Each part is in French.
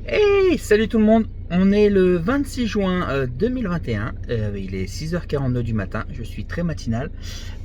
Hey, salut tout le monde, on est le 26 juin 2021, il est 6h42 du matin, je suis très matinal,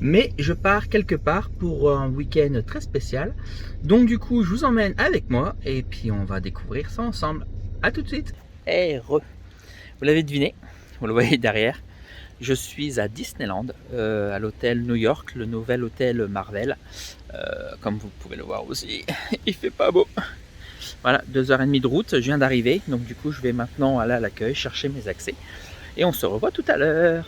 mais je pars quelque part pour un week-end très spécial, donc du coup je vous emmène avec moi et puis on va découvrir ça ensemble. A tout de suite. Hey, vous l'avez deviné, vous le voyez derrière, je suis à Disneyland, à l'hôtel New York, le nouvel hôtel Marvel, comme vous pouvez le voir aussi, il fait pas beau. Voilà, 2h30 de route, je viens d'arriver, donc du coup je vais maintenant aller à l'accueil, chercher mes accès, et on se revoit tout à l'heure.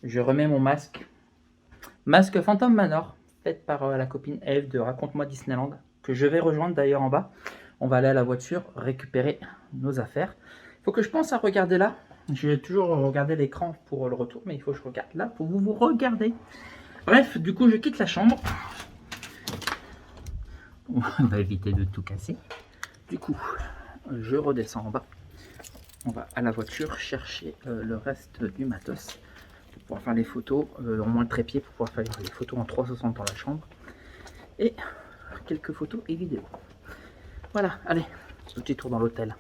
Je remets mon masque Phantom Manor, fait par la copine Eve de Raconte-moi Disneyland, que je vais rejoindre d'ailleurs en bas. On va aller à la voiture récupérer nos affaires. Il faut que je pense à regarder là. Je vais toujours regarder l'écran pour le retour, mais il faut que je regarde là pour vous regarder. Bref, du coup je quitte la chambre. On va éviter de tout casser. Du coup, je redescends en bas. On va à la voiture chercher le reste du matos pour pouvoir faire les photos, au moins le trépied pour pouvoir faire les photos en 360 dans la chambre et quelques photos et vidéos. Voilà, allez, petit tour dans l'hôtel.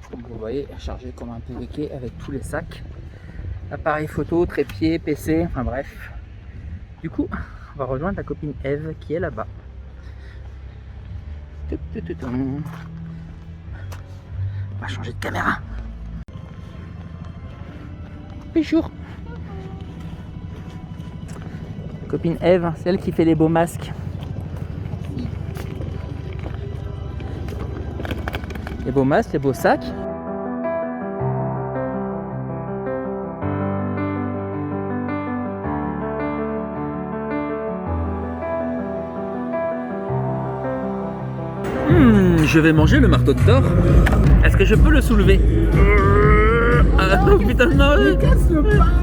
Comme vous voyez, chargé comme un PVK avec tous les sacs, appareil photo, trépied, PC, enfin bref. Du coup, on va rejoindre la copine Eve qui est là-bas. On va changer de caméra. Bonjour. La copine Eve, c'est elle qui fait les beaux masques. Les beaux masques, les beaux sacs. Je vais manger le marteau de Thor. Est-ce que je peux le soulever? Oh putain non,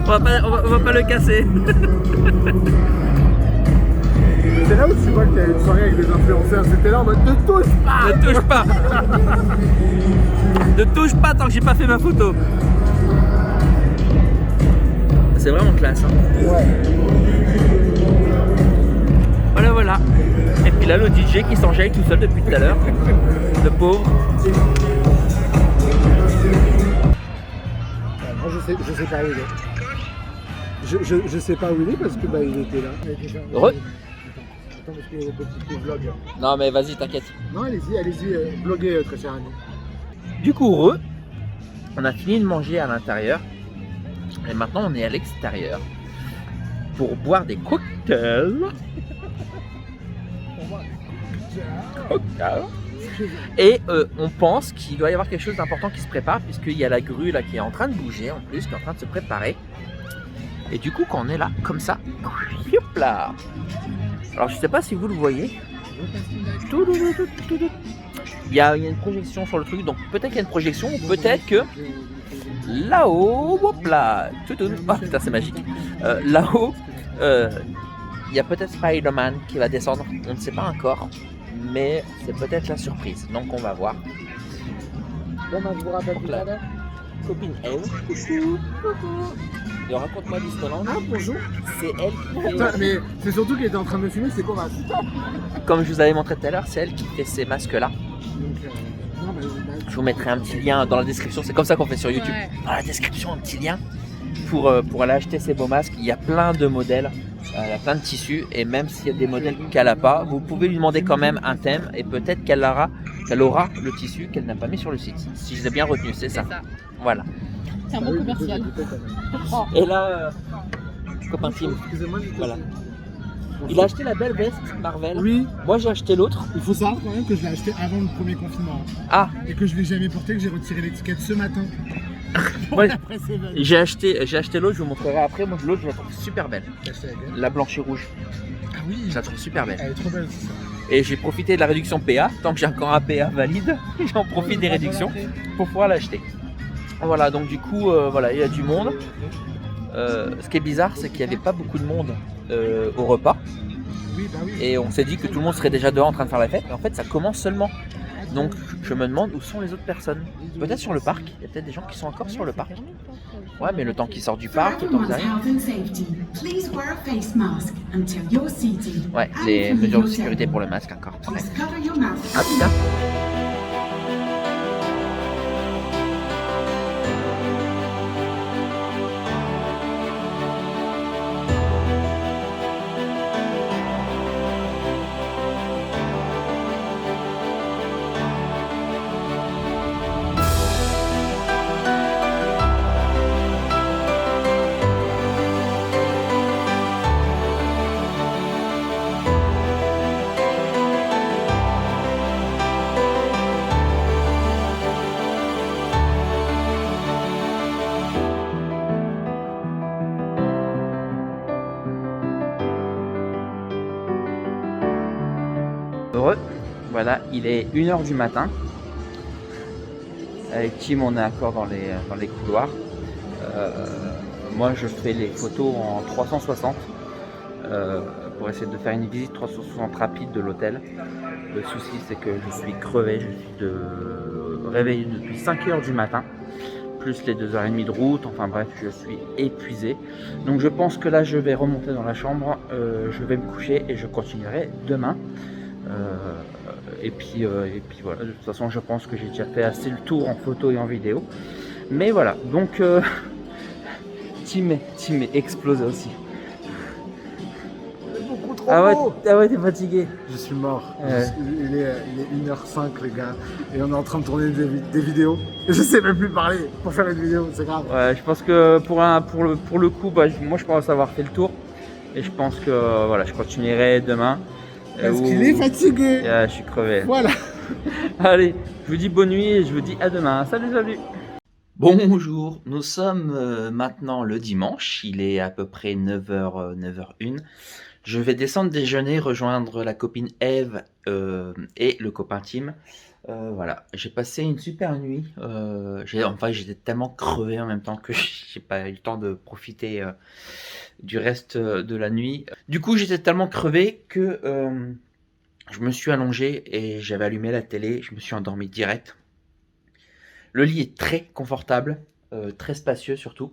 on va pas le casser. C'est là où tu vois qu'il y a une soirée avec des influenceurs, c'était là en mode ne touche pas. Ne touche pas. Ne touche pas tant que j'ai pas fait ma photo. C'est vraiment classe hein. Ouais. Voilà. voilà. Et puis là, le DJ qui s'enjaille tout seul depuis tout à l'heure. Le pauvre. Moi je sais pas où il est. Je sais pas où il est parce que bah il était là. Heureux. Attends parce qu'il y a le petit vlog. Non mais vas-y, t'inquiète. Non allez-y, bloguez très cher ami. Du coup, heureux. On a fini de manger à l'intérieur. Et maintenant, on est à l'extérieur. Pour boire des cocktails. Et on pense qu'il doit y avoir quelque chose d'important qui se prépare, puisqu'il y a la grue là qui est en train de bouger en plus, qui est en train de se préparer. Et du coup, quand on est là, comme ça, hop là. Alors, je sais pas si vous le voyez. Il y a une projection sur le truc, donc peut-être qu'il y a une projection, ou peut-être que là-haut, hop là, oh putain, c'est magique. Là-haut, il y a peut-être Spider-Man qui va descendre, on ne sait pas encore, mais c'est peut-être la surprise, donc on va voir. Bon bah je vous rappelle tout à l'heure. Copine Eve, coucou. Et raconte-moi l'histoire. Ah bonjour. C'est elle qui fait... Putain, mais c'est surtout qu'elle était en train de me filmer, c'est quoi ma... Comme je vous avais montré tout à l'heure, c'est elle qui fait ces masques-là. Donc, non, Je vous mettrai un petit lien dans la description, c'est comme ça qu'on fait sur YouTube. Ouais. Dans la description, un petit lien pour aller acheter ces beaux masques. Il y a plein de modèles, il y a plein de tissus, et même s'il y a des modèles qu'elle n'a pas, vous pouvez lui demander quand même un thème, et peut-être qu'elle aura le tissu qu'elle n'a pas mis sur le site. Si je l'ai bien retenu, c'est ça. Voilà. C'est un bon commercial. Oh. Et là, copain Tim, excusez-moi, voilà. Il a acheté la belle veste Marvel. Oui, Moi j'ai acheté l'autre. il faut savoir quand même que je l'ai acheté avant le premier confinement. Ah, Et que je l'ai jamais porté, que j'ai retiré l'étiquette ce matin. Ouais. Après Seven. j'ai acheté l'autre, je vous montrerai après. Moi l'autre, je la trouve super belle. T'as acheté laquelle? La blanche et rouge, Ah oui, je la trouve super belle. elle est trop belle aussi ça. Et j'ai profité de la réduction PA. Tant que j'ai encore un PA valide, j'en profite des réductions pour pouvoir l'acheter. Voilà, donc du coup, voilà, il y a du monde. Ce qui est bizarre, c'est qu'il n'y avait pas beaucoup de monde au repas. Oui, bah oui. Et on s'est dit que tout le monde serait déjà dehors en train de faire la fête. Mais en fait, ça commence seulement. Donc, je me demande où sont les autres personnes. Peut-être sur le parc. Il y a peut-être des gens qui sont encore sur le parc. Ouais, mais le temps qu'ils sortent du For parc, le temps qu'ils everyone's arrivent. health and safety, please wear a face mask until you're seated. Ouais, And les if you mesures de use sécurité them, pour le masque encore. Ouais. please cover your mouth. Ah putain. Heureux. Voilà, il est 1h du matin. Avec Tim, on est encore dans les couloirs. Moi, je fais les photos en 360 pour essayer de faire une visite 360 rapide de l'hôtel. Le souci, c'est que je suis crevé. Je suis réveillé depuis 5h du matin, plus les 2h30 de route. Enfin bref, je suis épuisé. Donc je pense que là, je vais remonter dans la chambre. Je vais me coucher et je continuerai demain. Et puis voilà, de toute façon je pense que j'ai déjà fait assez le tour en photo et en vidéo, mais voilà, donc Tim est explosé aussi. Beaucoup trop Ah beau. ouais, t'es fatigué. Je suis mort. Ouais. Il est 1h05 les gars. Et on est en train de tourner des vidéos. Et je sais même plus parler pour faire une vidéo, c'est grave. Ouais, je pense que pour le coup, bah, moi je pense avoir fait le tour, et je pense que voilà, je continuerai demain. Parce qu'il est fatigué. Je suis crevé. Voilà. Allez, je vous dis bonne nuit et je vous dis à demain. Salut, salut. Bonjour, nous sommes maintenant le dimanche, il est à peu près 9h, 9h01. Je vais descendre déjeuner, rejoindre la copine Eve et le copain Tim. Voilà, j'ai passé une super nuit. J'étais tellement crevé en même temps que j'ai pas eu le temps de profiter du reste de la nuit. Du coup, j'étais tellement crevé que je me suis allongé et j'avais allumé la télé. Je me suis endormi direct. Le lit est très confortable, très spacieux surtout,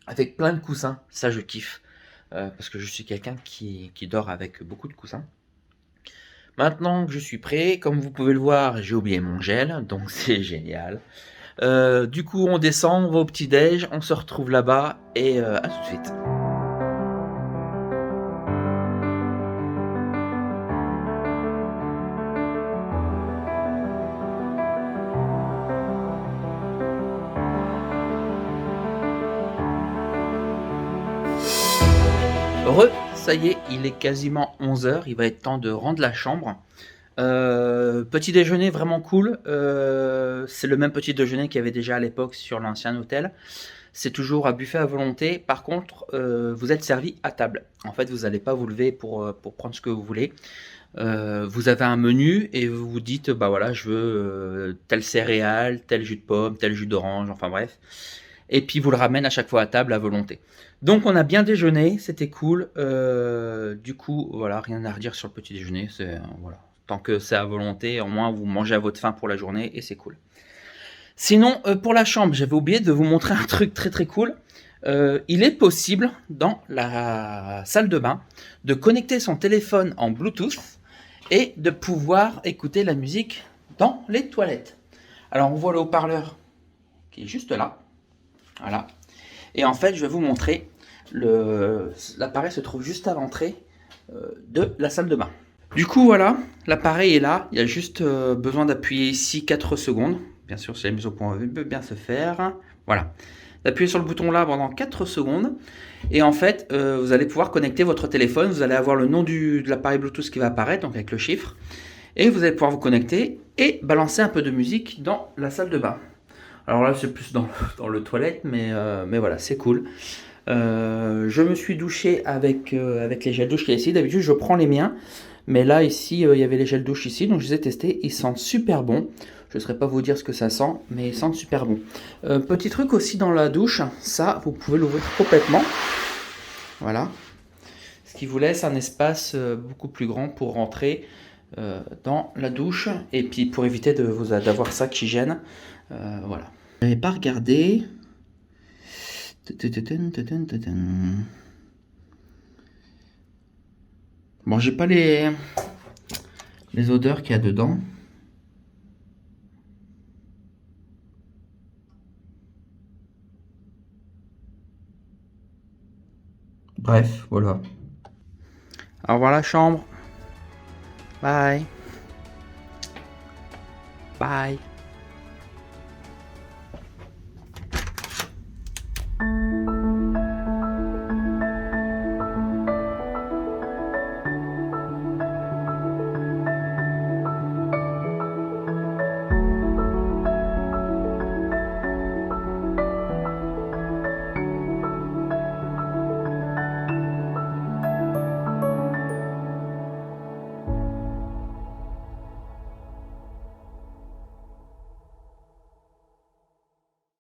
avec plein de coussins. Ça, je kiffe parce que je suis quelqu'un qui dort avec beaucoup de coussins. Maintenant que je suis prêt, comme vous pouvez le voir, j'ai oublié mon gel, donc c'est génial. Du coup, on descend, on va au petit-déj, on se retrouve là-bas et à tout de suite. Ça y est, il est quasiment 11 h, il va être temps de rendre la chambre. Petit déjeuner vraiment cool, c'est le même petit déjeuner qu'il y avait déjà à l'époque sur l'ancien hôtel. C'est toujours à buffet à volonté, par contre vous êtes servi à table. En fait vous n'allez pas vous lever pour prendre ce que vous voulez. Vous avez un menu et vous vous dites bah voilà je veux tel céréale, tel jus de pomme, tel jus d'orange, enfin bref. Et puis vous le ramène à chaque fois à table à volonté. Donc on a bien déjeuné, c'était cool. Du coup voilà, rien à redire sur le petit déjeuner. Voilà. Tant que c'est à volonté, au moins vous mangez à votre faim pour la journée et c'est cool. Sinon pour la chambre, j'avais oublié de vous montrer un truc très très cool. Il est possible dans la salle de bain de connecter son téléphone en Bluetooth et de pouvoir écouter la musique dans les toilettes. Alors on voit le haut-parleur qui est juste là. Voilà. Et en fait, je vais vous montrer, l'appareil se trouve juste à l'entrée de la salle de bain. Du coup, voilà, l'appareil est là. Il y a juste besoin d'appuyer ici 4 secondes. Bien sûr, si la mise au point peut bien se faire. Voilà. D'appuyer sur le bouton là pendant 4 secondes. Et en fait, vous allez pouvoir connecter votre téléphone. Vous allez avoir le nom de l'appareil Bluetooth qui va apparaître, donc avec le chiffre. Et vous allez pouvoir vous connecter et balancer un peu de musique dans la salle de bain. Alors là, c'est plus dans le toilette, mais voilà, c'est cool. Je me suis douché avec les gels douche qu'il y a ici. D'habitude, je prends les miens. Mais là, ici, il y avait les gels douche ici. Donc, je les ai testés. Ils sentent super bon. Je ne saurais pas vous dire ce que ça sent, mais ils sentent super bon. Petit truc aussi dans la douche. Ça, vous pouvez l'ouvrir complètement. Voilà. Ce qui vous laisse un espace beaucoup plus grand pour rentrer dans la douche. Et puis, pour éviter d'avoir ça qui gêne. Voilà. Je n'avais pas regardé. Bon, j'ai pas les odeurs qu'il y a dedans. Bref, voilà. Au revoir la chambre. Bye. Bye.